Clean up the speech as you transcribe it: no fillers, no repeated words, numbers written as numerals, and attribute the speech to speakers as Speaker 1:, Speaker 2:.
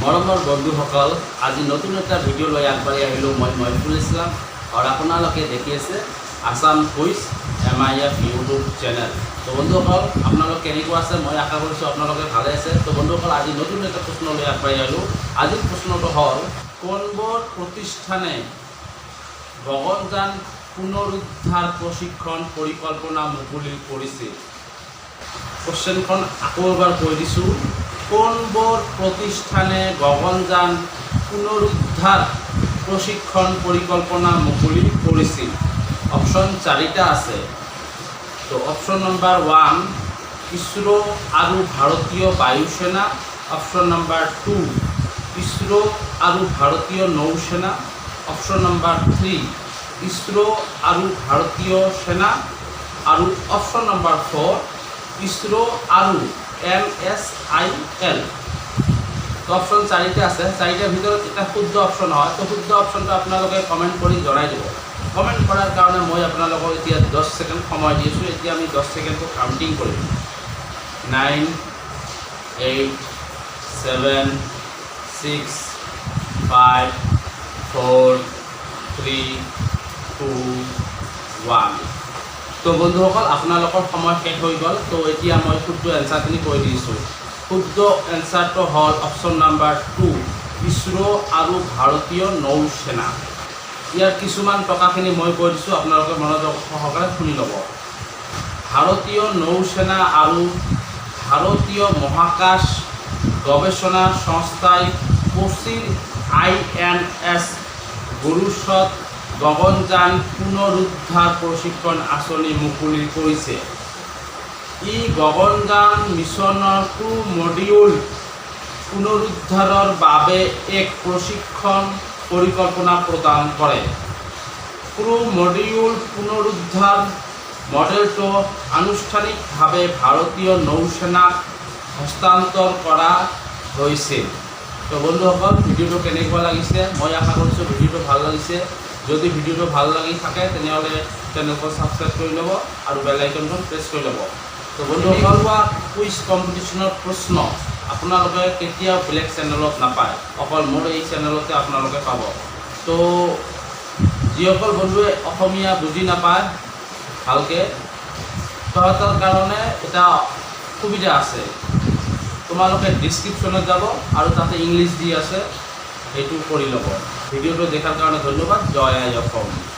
Speaker 1: মৰমৰ বন্ধুসকল, আজি নতুন এটা ভিডিঅ' লৈ আগবাঢ়ি আহিলোঁ। মই মহিফুল ইছলাম আৰু আপোনালোকে দেখি আছে Assam quiz MIF YouTube channel. তো বন্ধুসকল, আপোনালোক কেনেকুৱা আছে? মই আশা কৰিছোঁ আপোনালোকে ভালে আছে। তো বন্ধুসকল, আজি নতুন এটা প্ৰশ্ন লৈ আগবাঢ়ি আহিলোঁ। আজিৰ প্ৰশ্নটো হ'ল, কোনবোৰ প্ৰতিষ্ঠানে গগনযান পুনৰুদ্ধাৰ প্ৰশিক্ষণ পৰিকল্পনা মুকলি কৰিছিল? কোশ্চেনখন আকৌ এবাৰ কৈ দিছোঁ। কোনবোৰ প্ৰতিষ্ঠানে গগনযান পুনৰুদ্ধাৰ প্ৰশিক্ষণ পৰিকল্পনা মুকলি কৰিছিল? অপশ্যন 4টা আছে। তো অপশ্যন নম্বৰ 1 ইছৰো আৰু ভাৰতীয় বায়ুসেনা, অপশ্যন নম্বৰ 2 ইছৰো আৰু ভাৰতীয় নৌসেনা, অপশ্যন নম্বৰ 3 ইছৰো আৰু ভাৰতীয় সেনা, আৰু অপশ্যন নম্বৰ 4 ইছৰো আৰু NSIL। তো অপশ্যন 4টা আছে। 4টাৰ ভিতৰত এটা শুদ্ধ অপশ্যন হয়। তো শুদ্ধ অপশ্যনটো আপোনালোকে কমেণ্ট কৰি জনাই দিব। কমেণ্ট কৰাৰ কাৰণে মই আপোনালোকক এতিয়া 10 ছেকেণ্ড সময় দি আছোঁ। এতিয়া আমি 10 ছেকেণ্ডটো কাউণ্টিং কৰিম। 9, 8, 7, 6, 5, 4, 3, 2, 1। তো বন্ধুসকল, আপোনালোকৰ সময় শেষ হৈ গ'ল। তো এতিয়া মই শুদ্ধ এনচাৰখিনি কৈ দিছোঁ। শুদ্ধ এনচাৰটো হ'ল অপশ্যন নম্বৰ 2 ইছৰো আৰু ভাৰতীয় নৌসেনা। ইয়াৰ কিছুমান টকাখিনি মই কৈ দিছোঁ, আপোনালোকে মনোযোগ সহকাৰে শুনি ল'ব। ভাৰতীয় নৌসেনা আৰু ভাৰতীয় মহাকাশ গৱেষণা সংস্থাই কোচিৰ INS গাৰুডাত গগনযান পুনৰুদ্ধাৰ প্ৰশিক্ষণ আঁচনি মুকলি কৰিছে। ই গগনযান মিছনৰ ক্ৰু মডিউল পুনৰুদ্ধাৰৰ বাবে এক প্ৰশিক্ষণ পৰিকল্পনা প্ৰদান কৰে। ক্ৰু মডিউল পুনৰুদ্ধাৰ মডেলটো আনুষ্ঠানিকভাৱে ভাৰতীয় নৌসেনাক হস্তান্তৰ কৰা হৈছিল। তো বন্ধুসকল, ভিডিঅ'টো কেনেকুৱা লাগিছে? মই আশা কৰিছোঁ ভিডিঅ'টো ভাল লাগিছে। যদি ভিডিঅ'টো ভাল লাগি থাকে তেনেহ'লে চেনেলটো ছাবস্ক্ৰাইব কৰি ল'ব আৰু বেল আইকনখন প্ৰেছ কৰি ল'ব। তো বন্ধুসকল, কুইজ কম্পিটিশ্যনৰ প্ৰশ্ন আপোনালোকে কেতিয়াও বেলেগ চেনেলত নাপায়, অকল মোৰ এই চেনেলতে আপোনালোকে পাব। তো যিসকল বন্ধুৱে অসমীয়া বুজি নাপায় ভালকৈ, সিহঁতৰ কাৰণে এটা সুবিধা আছে। তোমালোকে ডিছক্ৰিপশ্যনত যাব আৰু তাতে ইংলিছ দি আছে, সেইটো কৰি ল'ব। ভিডিঅ'টো দেখাৰ কাৰণে ধন্যবাদ। জয় আই অসম।